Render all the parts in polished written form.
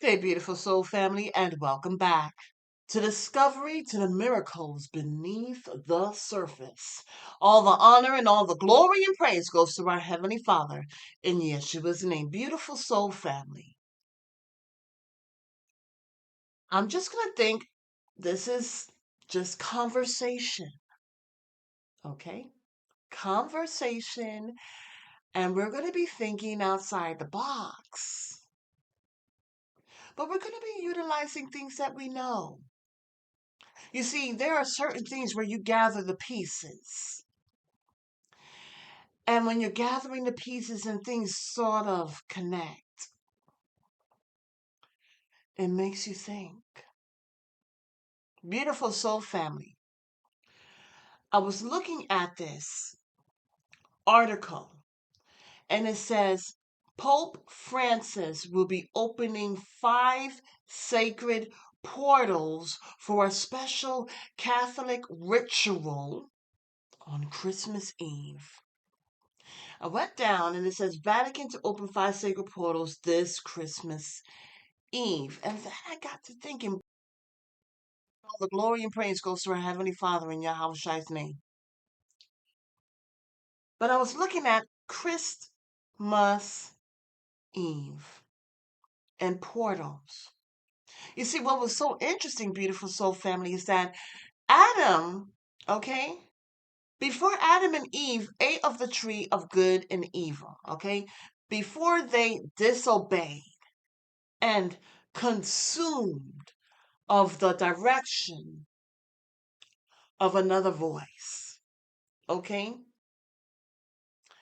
Hey, beautiful soul family, and welcome back to discovery to the miracles beneath the surface. All the honor and all the glory and praise goes to our Heavenly Father in Yeshua's name. Beautiful soul family. I'm just going to think this is just conversation, okay? Conversation, and we're going to be thinking outside the box. But we're going to be utilizing things that we know. You see, there are certain things where you gather the pieces. And when you're gathering the pieces and things sort of connect, it makes you think. Beautiful soul family. I was looking at this article and it says Pope Francis will be opening 5 sacred portals for a special Catholic ritual on Christmas Eve. I went down and it says Vatican to open 5 sacred portals this Christmas Eve. And then I got to thinking, all the glory and praise goes to our Heavenly Father in Yahweh's name. But I was looking at Christmas Eve and portals. You see, what was so interesting, beautiful soul family, is that Adam, okay, before Adam and Eve ate of the tree of good and evil, okay, before they disobeyed and consumed of the direction of another voice. Okay?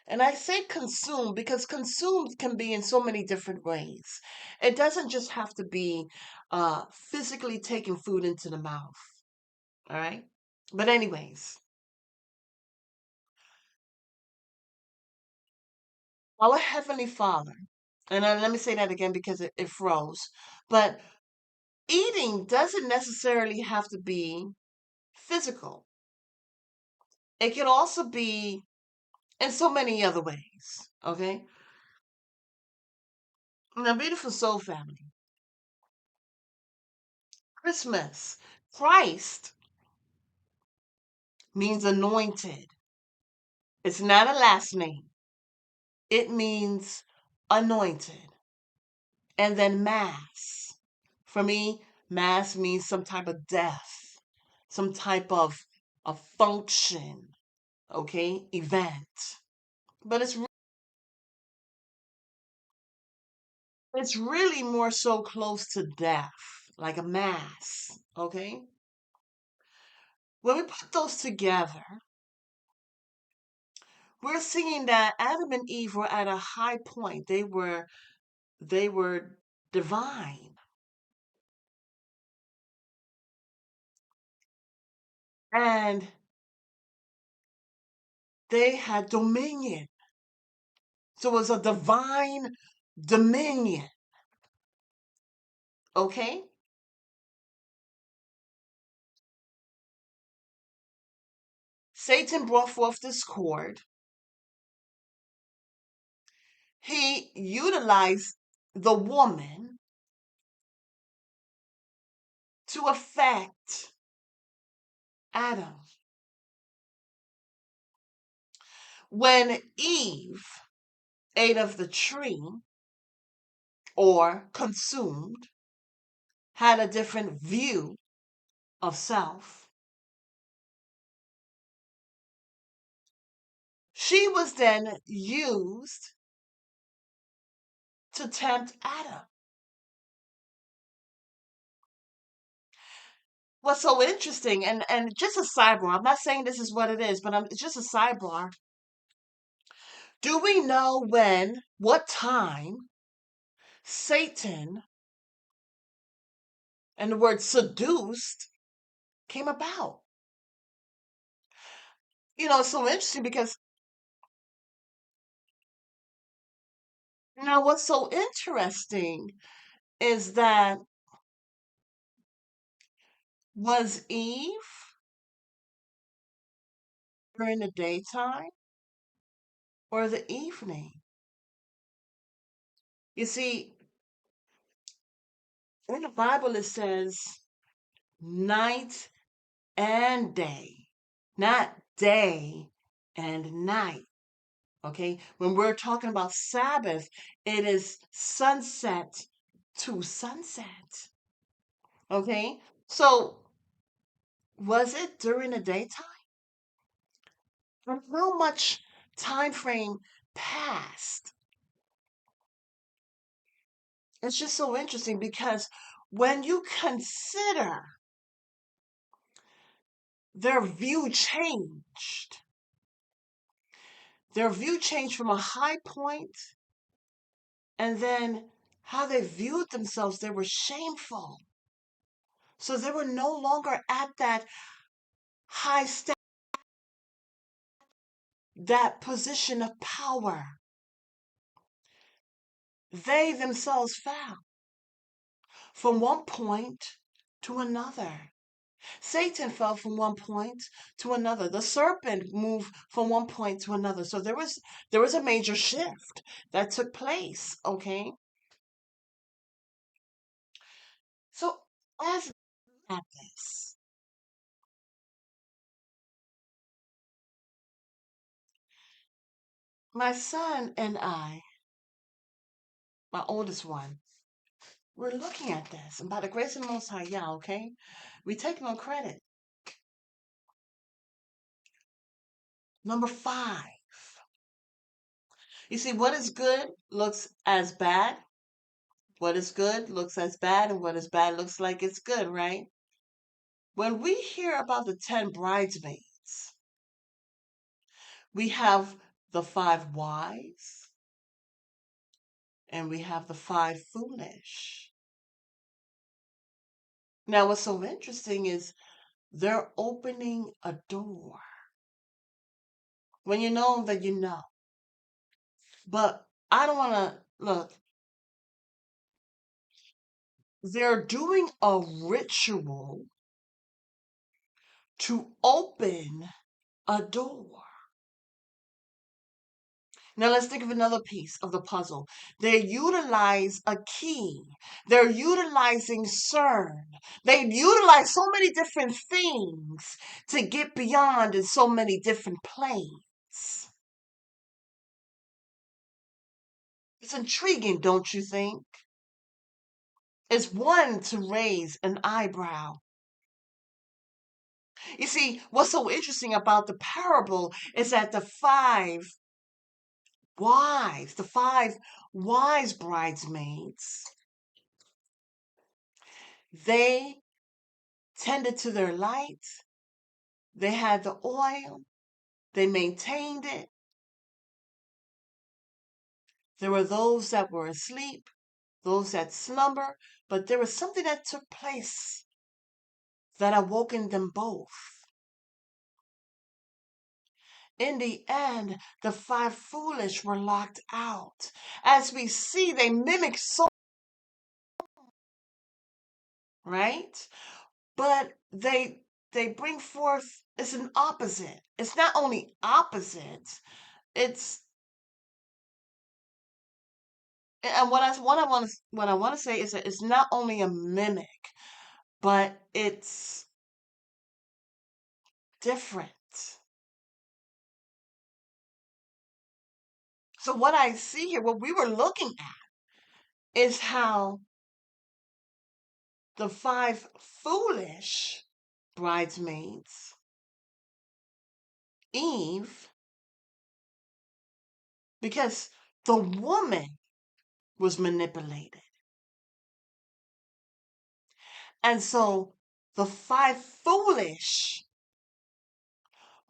And I say consume because consumed can be in so many different ways. It doesn't just have to be physically taking food into the mouth. All right? But, anyways, our Heavenly Father, and let me say that again because it froze, but eating doesn't necessarily have to be physical, it can also be in so many other ways. Okay? Now, beautiful soul family, Christmas, Christ means anointed. It's not a last name. It means anointed. And then Mass. For me, Mass means some type of death, some type of a function, okay, event. But it's really more so close to death, like a Mass, okay? When we put those together, we're seeing that Adam and Eve were at a high point. They were divine. And they had dominion. So it was a divine dominion. Okay? Satan brought forth discord. He utilized the woman to affect Adam. When Eve ate of the tree or consumed, had a different view of self, she was then used to tempt Adam. What's so interesting, and just a sidebar, I'm not saying this is what it is, but it's just a sidebar. Do we know what time Satan and the word seduced came about? It's so interesting because now what's so interesting is that was Eve during the daytime or the evening? You see, In the Bible, it says night and day, not day and night. Okay, when we're talking about Sabbath, it is sunset to sunset. Okay, so was it during the daytime? And how much time frame passed? It's just so interesting because when you consider their view changed, their view changed from a high point, and then how they viewed themselves, they were shameful. So they were no longer at that high step, that position of power. They themselves fell from one point to another. Satan fell from one point to another. The serpent moved from one point to another. So there was a major shift that took place, okay? So as at this, my son and I, my oldest one, we're looking at this. And by the grace of the Most High, yeah, okay? We take no credit. Number 5. You see, what is good looks as bad. What is good looks as bad, and what is bad looks like it's good, right? When we hear about the 10 bridesmaids, we have the 5 wise and we have the 5 foolish. Now, what's so interesting is they're opening a door. When you know that you know. But I don't want to look. They're doing a ritual to open a door. Now let's think of another piece of the puzzle. They utilize a key. They're utilizing CERN. They utilize so many different things to get beyond in so many different planes. It's intriguing, don't you think? It's one to raise an eyebrow. You see, what's so interesting about the parable is that the 5 wise bridesmaids, they tended to their light. They had the oil. They maintained it. There were those that were asleep, those that slumber, but there was something that took place that awoken them both. In the end, the 5 foolish were locked out. As we see, they mimic so, right? But they bring forth, it's an opposite. It's not only opposite, it's, and what I want to say is that it's not only a mimic, but it's different. So what I see here, what we were looking at, is how the 5 foolish bridesmaids, Eve, because the woman was manipulated. And so the 5 foolish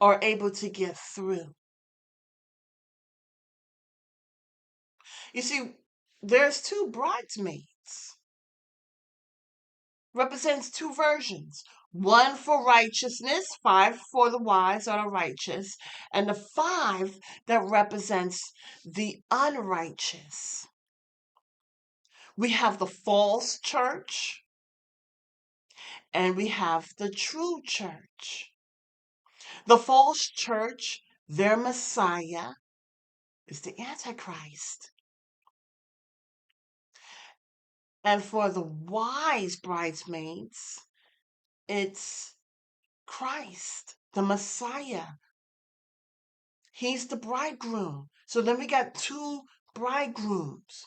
are able to get through. You see, there's 2 bridesmaids. Represents 2 versions. One for righteousness, 5 for the wise or the righteous, and the 5 that represents the unrighteous. We have the false church and we have the true church. The false church, their Messiah is the Antichrist. And for the wise bridesmaids, it's Christ, the Messiah. He's the bridegroom. So then we got two bridegrooms.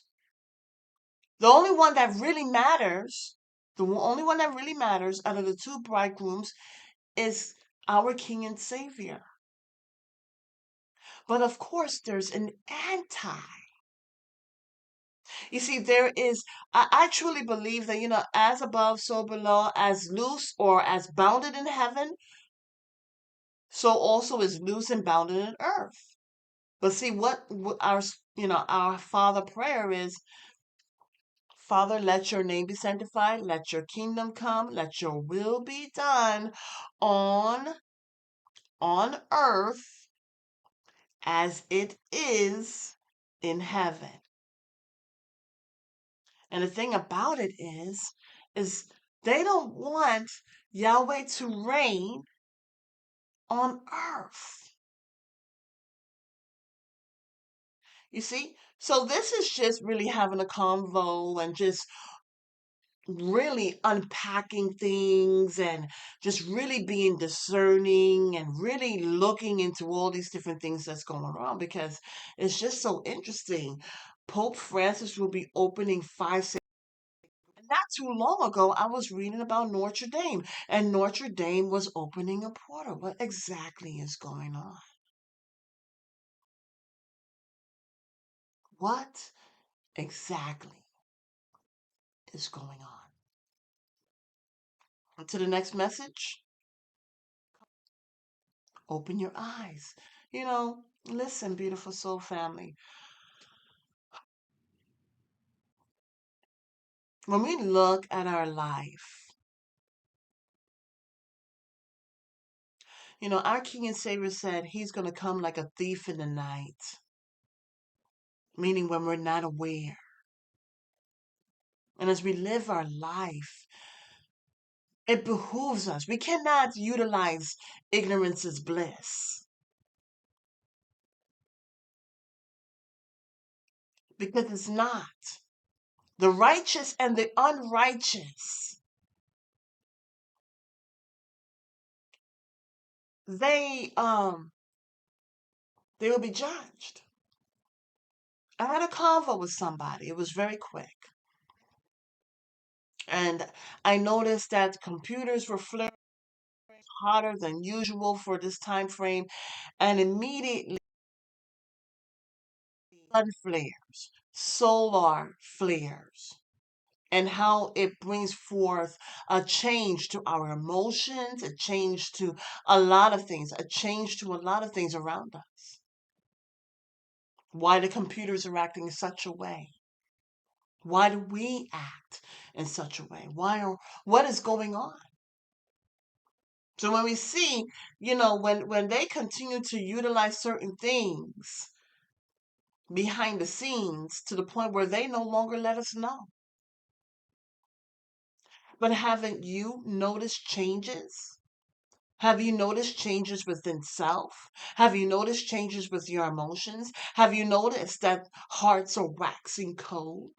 The only one that really matters, the only one that really matters out of the two bridegrooms is our King and Savior. But of course, there's an anti. You see, I truly believe that, as above, so below, as loose or as bounded in heaven, so also is loose and bounded in earth. But see, what our Father prayer is, Father, let your name be sanctified, let your kingdom come, let your will be done on earth as it is in heaven. And the thing about it is they don't want Yahweh to reign on earth. You see? So this is just really having a convo and just really unpacking things and just really being discerning and really looking into all these different things that's going on, because it's just so interesting. Pope Francis will be opening five. Not too long ago, I was reading about Notre Dame, and Notre Dame was opening a portal. What exactly is going on? What exactly is going on? On to the next message. Open your eyes. Listen, beautiful soul family. When we look at our life, our King and Savior said he's going to come like a thief in the night, meaning when we're not aware. And as we live our life, it behooves us. We cannot utilize ignorance as bliss, because it's not. The righteous and the unrighteous, they they will be judged. I had a convo with somebody. It was very quick. And I noticed that computers were flaring hotter than usual for this time frame, and immediately sun flares, solar flares, and how it brings forth a change to our emotions, a change to a lot of things, a change to a lot of things around us. Why the computers are acting in such a way? Why do we act in such a way? What is going on? So when we see, when they continue to utilize certain things behind the scenes to the point where they no longer let us know. But haven't you noticed changes? Have you noticed changes within self? Have you noticed changes with your emotions? Have you noticed that hearts are waxing cold?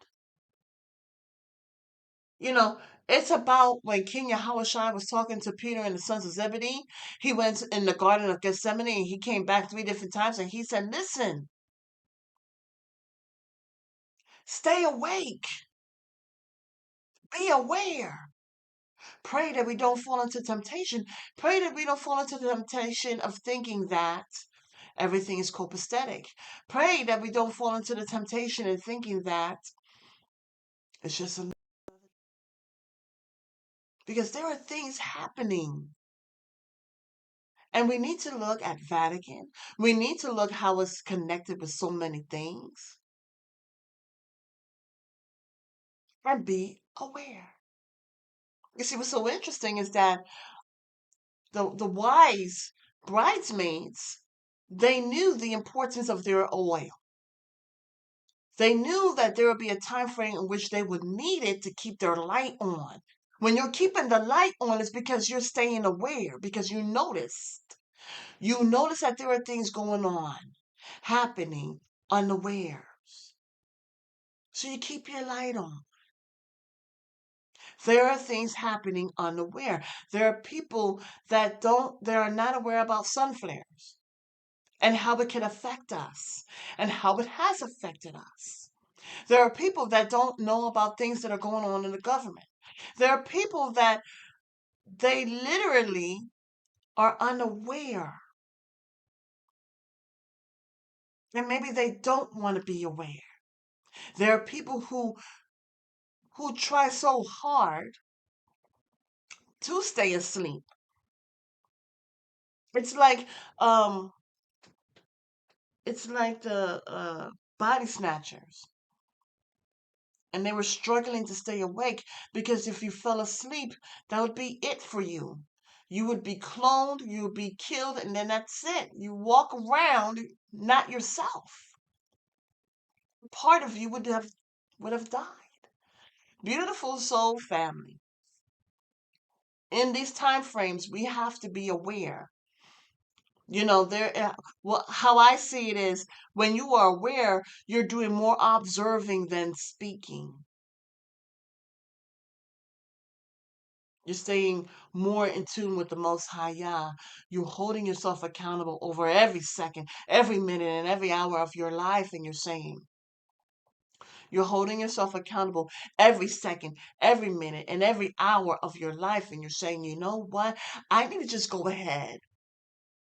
You know, it's about when King Yahweh was talking to Peter and the sons of Zebedee. He went in the Garden of Gethsemane and he came back 3 different times and he said, listen, stay awake, be aware. Pray that we don't fall into temptation. Pray that we don't fall into the temptation of thinking that everything is copacetic. Pray that we don't fall into the temptation of thinking that it's just a, because there are things happening. And we need to look at Vatican. We need to look how it's connected with so many things and be aware. You see, what's so interesting is that the wise bridesmaids, they knew the importance of their oil. They knew that there would be a time frame in which they would need it to keep their light on. When you're keeping the light on, it's because you're staying aware, because you noticed. You notice that there are things going on, happening unawares. So you keep your light on. There are things happening unaware. There are people they are not aware about sun flares and how it can affect us and how it has affected us. There are people that don't know about things that are going on in the government. There are people that they literally are unaware, and maybe they don't want to be aware. There are people who try so hard to stay asleep. It's like um it's like the body snatchers, and they were struggling to stay awake because if you fell asleep, that would be it for you. You would be cloned, you would be killed, and then that's it. You walk around not yourself. Part of you would have died. Beautiful soul family. In these time frames, we have to be aware. Well, how I see it is when you are aware, you're doing more observing than speaking. You're staying more in tune with the Most High Yah. You're holding yourself accountable over every second, every minute, and every hour of your life, and you're saying, you're holding yourself accountable every second, every minute, and every hour of your life, and you're saying, you know what? I need to just go ahead.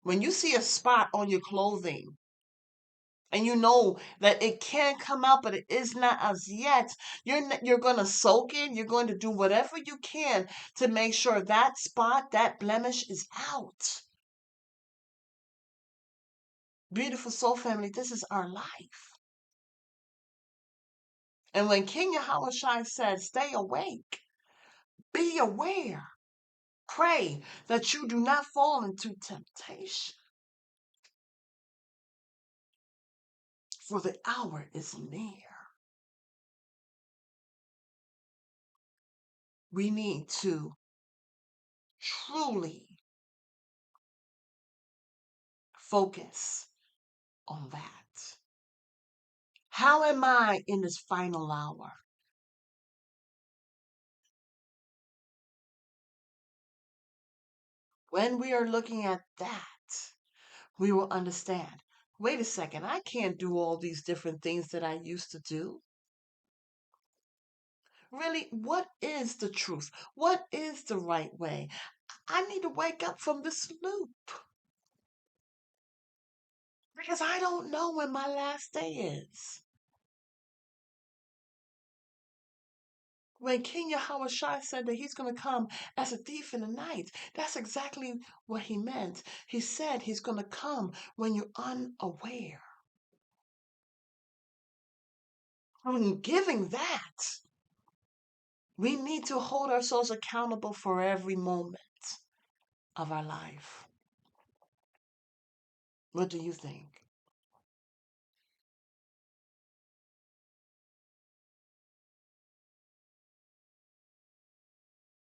When you see a spot on your clothing, and you know that it can come out, but it is not as yet, you're going to soak it. You're going to do whatever you can to make sure that spot, that blemish is out. Beautiful soul family, this is our life. And when King Yahweh said, stay awake, be aware, pray that you do not fall into temptation, for the hour is near. We need to truly focus on that. How am I in this final hour? When we are looking at that, we will understand. Wait a second, I can't do all these different things that I used to do. Really, what is the truth? What is the right way? I need to wake up from this loop because I don't know when my last day is. When King Yahweh said that he's going to come as a thief in the night, that's exactly what he meant. He said he's going to come when you're unaware. I'm giving that. We need to hold ourselves accountable for every moment of our life. What do you think?